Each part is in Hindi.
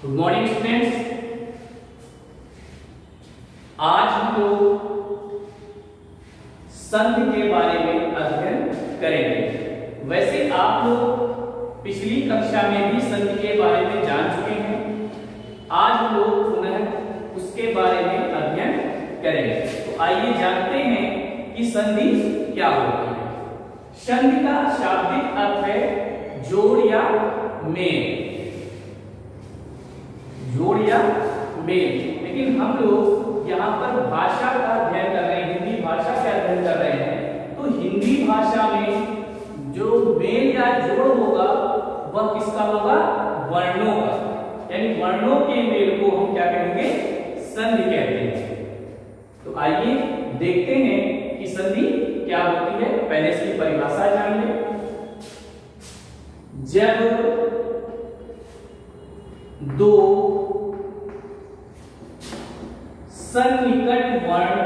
Good morning students. आज हम लोग संधि के बारे में अध्ययन करेंगे। वैसे आप लोग पिछली कक्षा में भी संधि के बारे में जान चुके हैं। आज हम लोग पुनः उसके बारे में अध्ययन करेंगे। तो आइए जानते हैं कि संधि क्या होती है। संधि का शाब्दिक अर्थ है जोड़ या मेल, जोड़ या मेल। लेकिन हम लोग यहाँ पर भाषा का अध्ययन कर रहे हैं, हिंदी भाषा का अध्ययन कर रहे हैं। तो हिंदी भाषा में जो मेल या जोड़ होगा वह किसका होगा? वर्णों का। यानी वर्णों के मेल को हम क्या कहेंगे? संधि कहते हैं। तो आइए देखते हैं कि संधि क्या होती है। पहले इसकी परिभाषा जान लें। जब दो सन्निकट वर्ण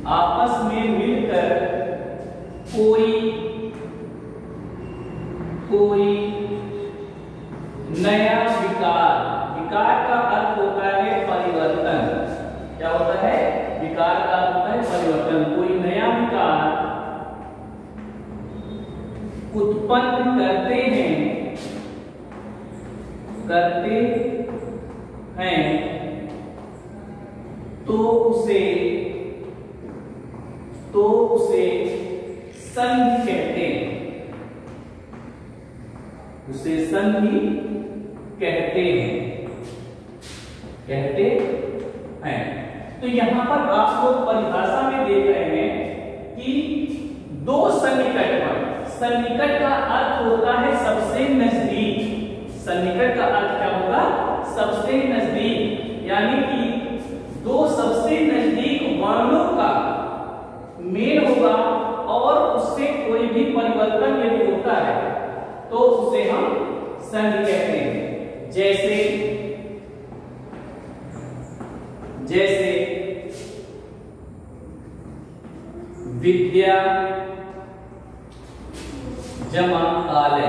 आपस में मिलकर कोई नया विकार का अर्थ होता है परिवर्तन। क्या होता है? विकार का अर्थ होता है परिवर्तन। कोई नया विकार उत्पन्न करते हैं तो उसे संधि कहते हैं। उसे संधि कहते हैं। तो यहां पर आप लोग परिभाषा में देख रहे हैं कि दो सन्निकट वर्ण। सन्निकट का अर्थ होता है सबसे नजदीक। सन्निकट का अर्थ क्या होगा? सबसे नजदीक। यानी कि दो सबसे नजदीक वर्णों का मेल होगा और उससे कोई भी परिवर्तन यदि होता है तो उसे हम संधि कहते हैं। जैसे विद्या जमा आलय।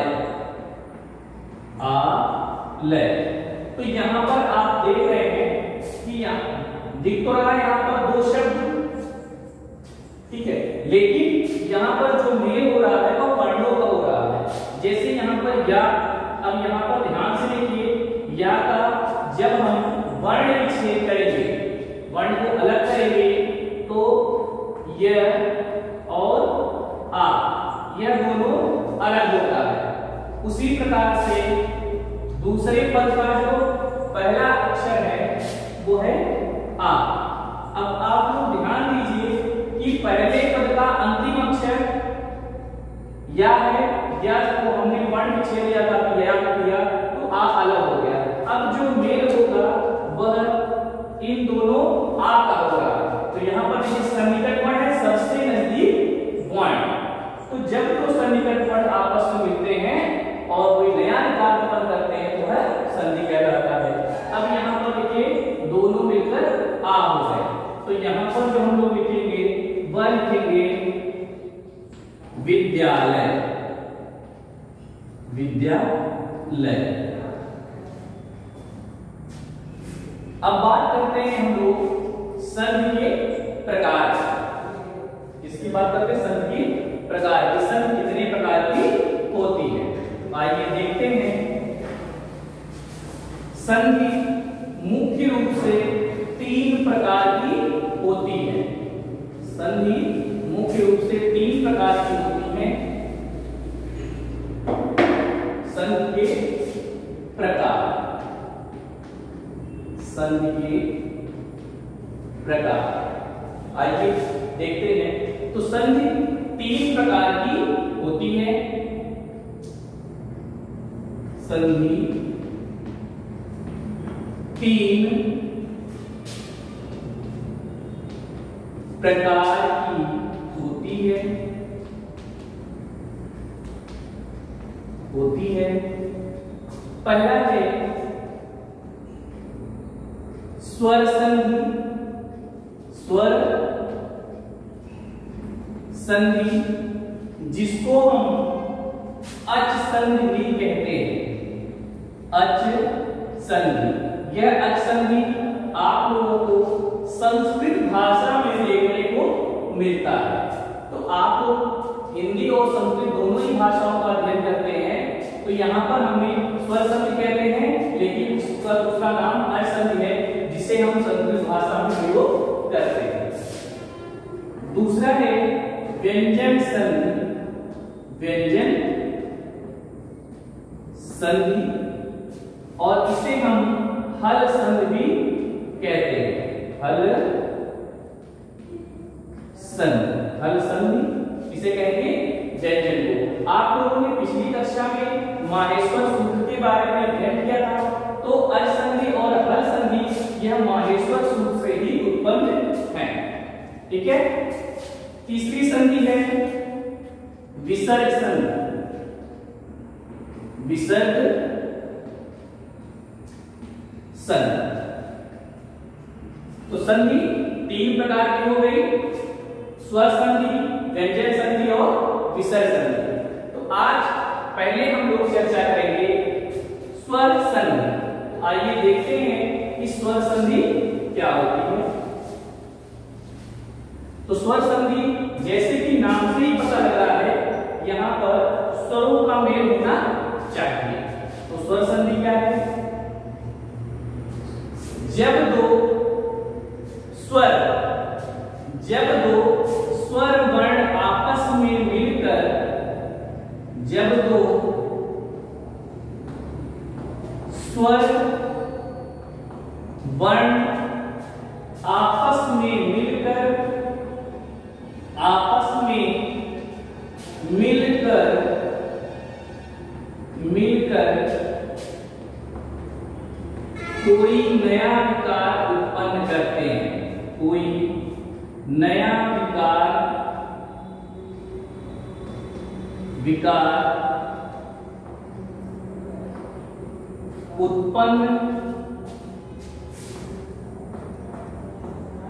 तो यहां पर आप देख रहे हैं कि यहां दिख तो रहा है यहां पर दो शब्द, ठीक है, लेकिन यहां पर जो मेल हो रहा है वो वर्णों का हो रहा है। जैसे यहां पर या, अब यहां पर ध्यान से देखिए, या का जब हम वर्ण विच्छेद करेंगे, वर्ण को अलग करेंगे तो यह और आ, यह दोनों अलग होता है। उसी प्रकार से दूसरे पद का जो पहला अक्षर है वो है आ। अब आप लोग ध्यान दीजिए कि पहले पद का अंतिम अक्षर या है, या को हमने वर्ण विच्छेद लिया था, किया तो आ अलग हो गया। अब जो मेल होगा वह इन दोनों आ का होगा। तो यहाँ पर सन्निकट वर्ण है सबसे नजदीक वर्ण। तो जब दो सन्निकट वर्ण आपस में मिलते हैं और कोई नया विकार उत्पन्न करते हैं तो वह संधि कहलाता है। अब यहाँ पर देखिए दोनों मिलकर आ हो गए। तो यहाँ पर जो हम लोग लिखेंगे वह लिखेंगे विद्यालय। अब बात करते हैं हम लोग संधि के प्रकार। इसकी बात करते हैं संधि के प्रकार। संधि कितने प्रकार की होती है? तो आइए देखते हैं। संधि मुख्य रूप से 3 प्रकार की होती है। संधि मुख्य रूप से 3 प्रकार की होती है। संधि के प्रकार। आइए देखते हैं। तो संधि 3 प्रकार की होती है। संधि 3 प्रकार की होती है। पहला है स्वर संधि, स्वर संधि जिसको हम अच संधि भी कहते हैं, अच संधि। यह अच संधि आप लोगों को संस्कृत भाषा में देखने को मिलता है। तो आप लोग हिंदी और संस्कृत दोनों ही भाषाओं का अध्ययन करते हैं, तो यहाँ पर हमें स्वर संधि कहते हैं, लेकिन उसका दूसरा नाम अच संधि है जिसे हम संस्कृत भाषा में प्रयोग करते हैं। दूसरा है व्यंजन संधि, व्यंजन संधि, और इसे हम हल संधि भी कहते हैं, हल संधि, हल संधि इसे कहेंगे व्यंजन को। आप लोगों ने पिछली कक्षा में माहेश्वर सूत्र के बारे में अध्ययन किया था, तो अच संधि और हल संधि यह माहेश्वर सूत्र से ही उत्पन्न है। ठीक है। तीसरी संधि है विसर्ग संधि, विसर्ग संधि। तो संधि तीन प्रकार की हो गई, स्वर संधि, व्यंजन संधि और विसर्ग संधि। तो आज पहले हम लोग चर्चा करेंगे स्वर संधि। आइए देखते हैं कि स्वर संधि क्या होती है। तो स्वर संधि जैसे कि नाम से ही पता लग रहा है, यहाँ पर स्वरों का मेल होना चाहिए। तो स्वर संधि क्या है? जब दो स्वर वर्ण आपस में मिलकर, जब दो स्वर वर्ण आपस में मिलकर कोई नया विकार उत्पन्न करते हैं, कोई नया विकार उत्पन्न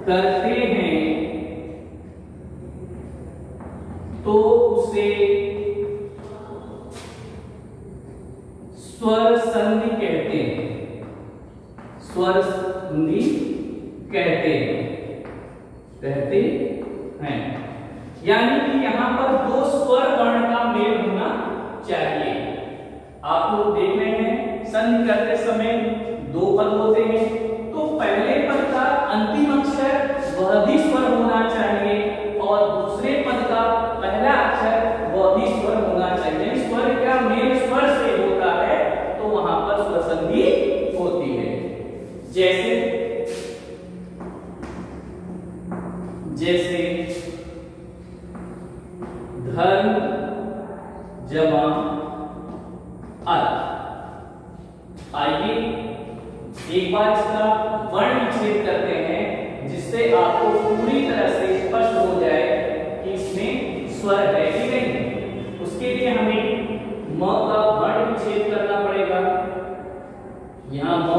करते हैं, तो उसे स्वर संधि कहते हैं, स्वर संधि कहते हैं। यानी कि यहाँ पर दो स्वर वर्ण का मेल होना चाहिए। आप लोग देख रहे हैं संधि करते समय दो पद होते हैं, तो पहले पद का अंतिम अक्षर वह भी स्वर होना चाहिए और दूसरे पद का पहला अक्षर वह भी स्वर होना चाहिए। स्वर का मेल स्वर से होता है तो वहां पर स्वर संधि होती है। जैसे धर्म जमा अर्थ। आइए एक बार इसका वर्ण विच्छेद करते हैं, जिससे आपको पूरी तरह से स्पष्ट हो जाए कि इसमें स्वर है कि नहीं। उसके लिए हमें म का वर्ण विच्छेद करना पड़ेगा। यहाँ म,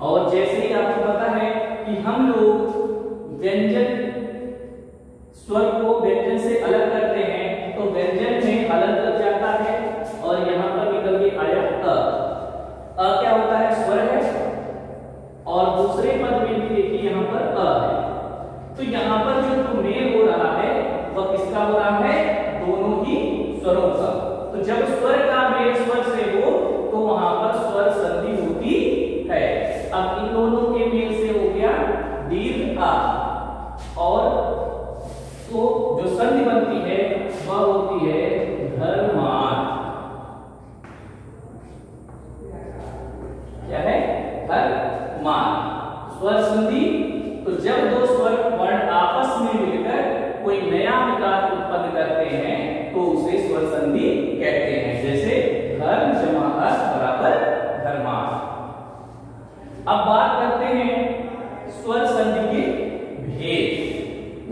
और जैसे ही आपको पता है कि हम लोग व्यंजन स्वर को व्यंजन से अलग करते हैं, तो व्यंजन में अलग लग जाता है और यहाँ पर निकल के आया अ क्या होता है? स्वर है, और दूसरे पद में भी देखिए यहाँ पर अ है। तो यहाँ पर जो मेल हो रहा है वह किसका हो रहा है? दोनों ही स्वरों का। तो जब स्वर का मेल स्वर से हो तो वहां पर स्वर संधि होती है। अब इन दोनों के मेल से हो गया दीर्घ आ, और तो जो संधि बनती है वह होती है धर्मान। क्या है? धर्मान स्वर संधि। तो जब दो स्वर वर्ण आपस में मिलकर कोई नया विकार उत्पन्न करते हैं तो उसे स्वर संधि कहते हैं। जैसे धर्म जमा अर्थ बराबर धर्मान। अब बात करते हैं स्वर संधि के भेद।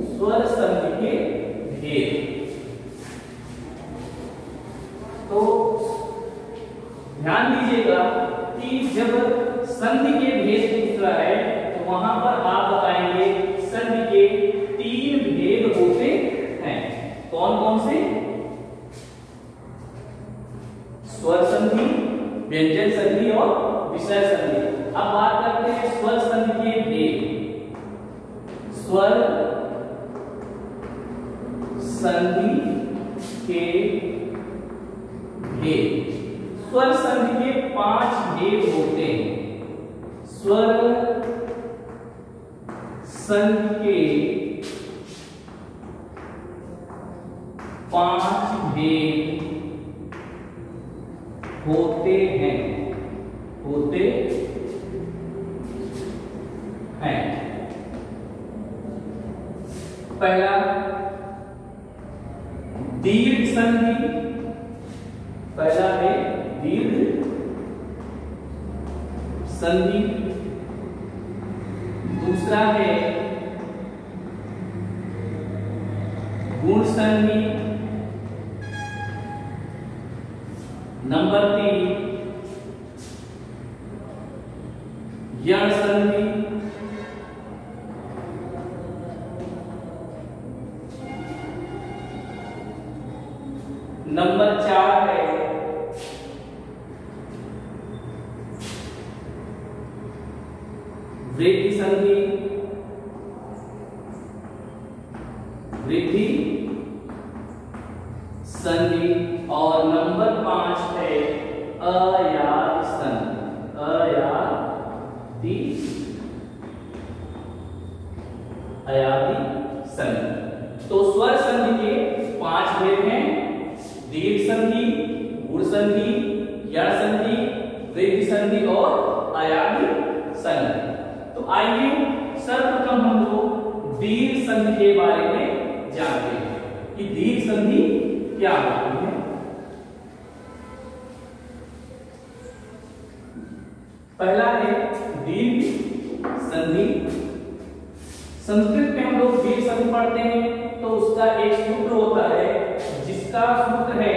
स्वर संधि के भेद, तो ध्यान दीजिएगा कि जब संधि के भेद दूसरा है, तो वहां पर आप बताएंगे संधि के 3 भेद होते हैं। कौन कौन से? स्वर संधि, व्यंजन संधि और विसर्ग संधि। अब बात करते हैं स्वर संधि के भेद। स्वर संधि के भेद, स्वर संधि के 5 भेद होते हैं। स्वर संधि के 5 भेद होते हैं, होते हैं। पहला दीर्घ संधि, पहला है दीर्घ संधि। दूसरा है गुण संधि। नंबर 3 यण संधि। नंबर 4 है वृद्धि संधि, वृद्धि संधि। और नंबर 5 है अयादि संधि, अयादि संधि। तो स्वर संधि के 5 भेद हैं, दीर्घ संधि, गुण संधि, यण संधि, वृद्धि संधि और अयादि संधि। तो आइए सर्वप्रथम हम लोग दीर्घ संधि के बारे में जानते हैं कि दीर्घ संधि क्या होती है। पहला है दीर्घ संधि। संस्कृत में हम लोग दीर्घ संधि पढ़ते हैं तो उसका एक सूत्र होता है जिसका सूत्र है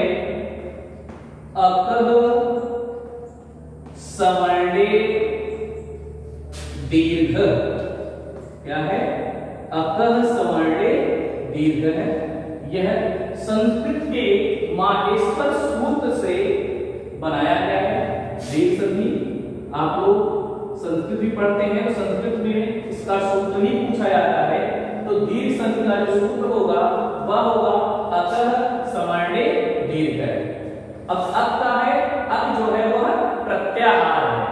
अकह सवर्णे दीर्घ। क्या है? अकह सवर्णे दीर्घ है। यह संस्कृत के माहेश्वर सूत्र से बनाया गया है दीर्घ संधि। आप लोग संस्कृत भी पढ़ते हैं तो संस्कृत में इसका सूत्र ही पूछा जाता है। तो दीर्घ संधि का जो सूत्र होगा वह होगा अकह सवर्णे दीर्घ है। अब अक का है, अक जो है वह प्रत्याहार है।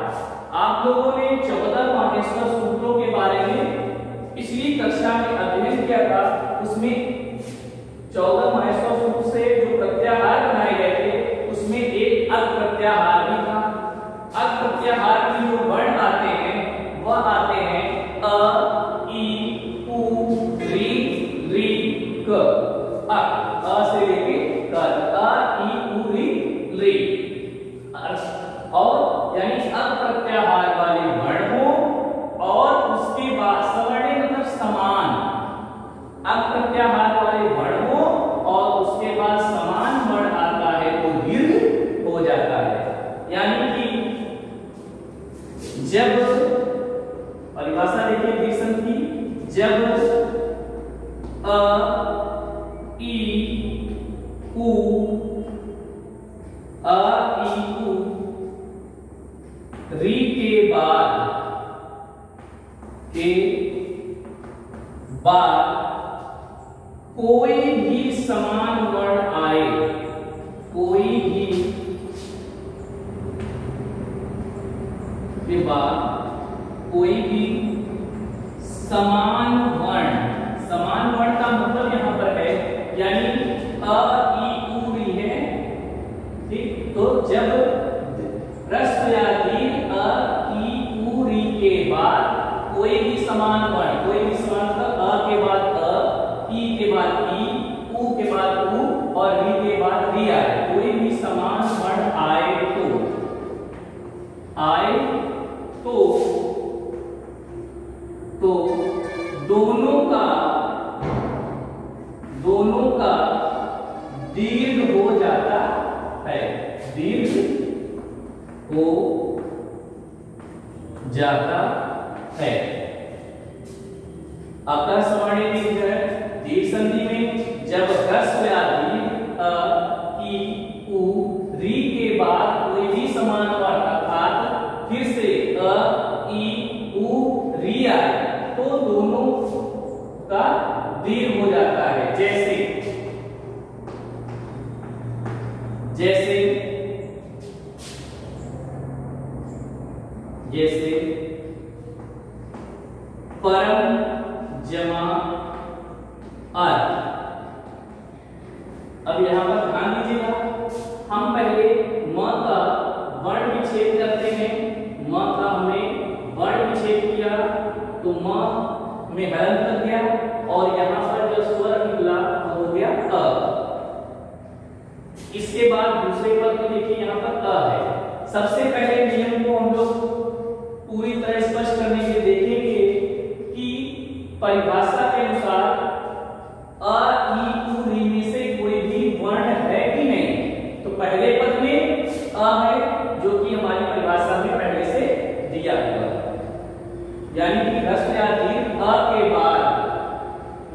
आप लोगों ने 14 माहेश्वर सूत्रों के बारे में पिछली कक्षा में अध्ययन किया था। उसमें 14 माहेश्वर सूत्र से जो प्रत्याहार बनाए गए थे उसमें एक अक प्रत्याहार भी था। अक प्रत्याहार में जो वर्ण आते हैं वह आते हैं अ, ई, उ, री, क। अ से लेके क, अ, ई, उ, री। और यानी अक प्रत्याहार वाले वर्ण हो और उसके बाद सवर्णे मतलब समान, अक प्रत्याहार वाले वर्ण हो और उसके बाद समान वर्ण आता है तो दीर्घ हो जाता है। यानी कि जब परिभाषा देखिए दीर्घ संधि की, जब अ, ई, उ, री के बाद कोई भी समान वर्ण आए, कोई भी के बाद कोई भी समान वर्ण का मतलब यहां पर है यानी अ, ई, उ, री है। ठीक, तो जब ह्रस्व या दीर्घ अ, ई, उ, री के बाद कोई भी समान वर्ण, कोई भी समान मतलब अ के बाद अ, ई के बाद ई, उ के बाद उ और री के बाद री आए, कोई भी समान वर्ण आए तो दोनों का दीर्घ हो जाता है, दीर्घ हो जाता है। आकाशवाणी दीर्घ है दीर्घ संधि में जब ह्रस्व या दीर्घ अ, ई, उ, री के बाद कोई भी समान वर्ण अर्थात फिर से अ, ई, उ, री आए तो दोनों का दीर्घ हो जाता है। जैसे जैसे जैसे परम जमा अर्थ। अब यहां पर ध्यान दीजिएगा, हम पहले म का वर्ण विच्छेद करते हैं। म का हमने वर्ण विच्छेद किया तो म में हलंत लग गया और यहां पर जो स्वर निकला वो हो गया अ। इसके बाद दूसरे पद में देखिए यहां पर अ है। सबसे पहले नियम को हम लोग पूरी तरह स्पष्ट करने के लिए देखेंगे कि परिभाषा के अनुसार अ, ई, उ, री में से कोई भी वर्ण है कि नहीं। तो पहले पद में अ है जो कि हमारी परिभाषा में पहले से दिया हुआ है, यानी कि ह्रस्व या दीर्घ अ के बाद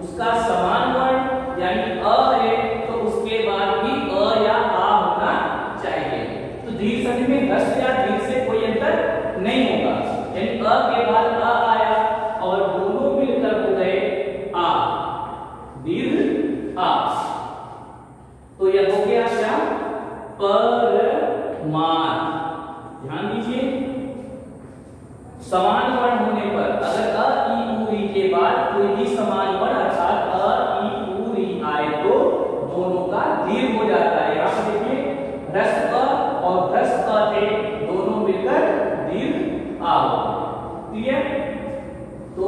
उसका समान वर्ण यानी अ है तो उसके बाद भी अ या आ होना चाहिए। तो दीर्घ संधि में ह्रस्व या दीर्घ से कोई अंतर नहीं होगा, यानी अ के बाद अ आया और दोनों मिलकर हो गए आ, दीर्घ आ। तो यह हो गया क्या? परमान। ध्यान दीजिए, समान वर्ण होने पर अगर अ, ई, उ, री के बाद कोई भी समान वर्ण अर्थात अ, ई, उ, री आए तो दोनों का दीर्घ हो जाता है। यहां पर देखिए ह्रस्व अ और ह्रस्व अ थे, दोनों मिलकर दीर्घ आ। क्लियर? तो